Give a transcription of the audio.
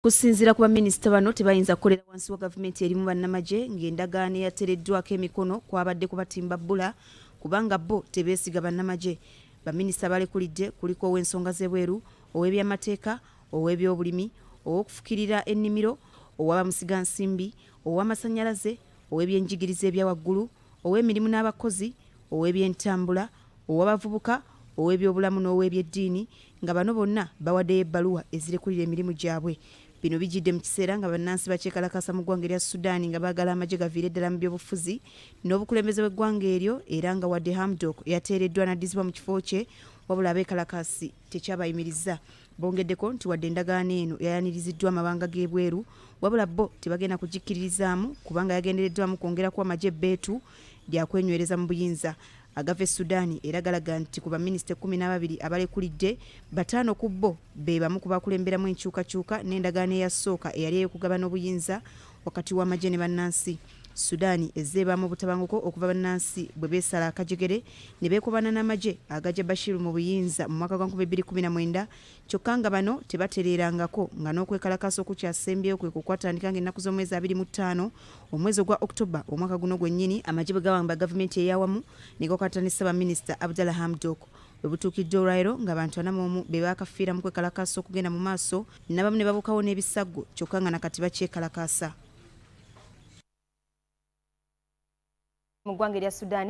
Kusinziira ku baminisita bano tebayinza kukolera wansi wa gavumenti erimu bannamagye ng'endagaano eyateereddwako emikono kwabadde kubatimba bbula kubanga bo tebeesiga bannamagye. Baminisita balekulidde kuliko ow'ensonga z'ebweru, ow'ebyamateeka, ow'ebyobulimi, ow'okufukirira ennimiro, ow'abamusigansimbi, ow'amasannyalaze, ow'ebyenjigiriza ebya waggulu, ow'emirimu n'abakozi, ow'ebyentambula, ow'abavubuka, ow'ebyobulamu n'ow'ebyeddiini nga bano bonna bawaddeyo ebbaluwa ezirekulira emirimu gyabwe. Bino bijidde mu kiseera nga bannansi bakyekalakasa mu ggwanga erya Sudaani nga baagala amagye gaviire ddala mu byobufuzi n'obukulembeze bw'eggwanga eryo era nga wadde Hamdok yateereddwa n'addizibwa mu kifo kye wabula abeekalakasi tekyabayimiriza. Bongeddeko nti wadde endagaano eno yayaniriziddwa amabanga g'ebweru wabula bo tebagenda kugikkiririzaamu kubanga yagendereddwamu kwongerako amagye ebbeetu lyakwenywereza mu buyinza. Agava Sudaani era galaga nti ku baminisita 12 abalekulidde 5 ku bo be bamu ku bakulemberamu enkyukakyuka n'endagaano eyasooka eyali ey'okugabana obuyinza wakati w'amagye ne bannansi. Sudaani ezzeebaamu obutabanguko okuva bannansi bwe beesala akajegere ne beekobana n'amagye agajja Bashir mu buyinza mu mwaka gwa 2019 kyokka nga bano tebatereerangako nga n'okwekalakasa okukyasembyeyo kwe kukwatandika ng'ennaku z'omwezi 25 omwezi ogwa Oktoba omwaka guno gwennyini amagye bwe gawamba gavumenti ey'awamu ne gakwatanisa baminisita Abdallah Hamdok. Bwe butuukidde olwaleero ng'abantu 41 be baakafiira mu kwekalakasa okugenda mu maaso n'abamu ne babukawo n'ebisaggo kyokka nga nakati bakyekalakasa. Mu ggwanga erya Sudaani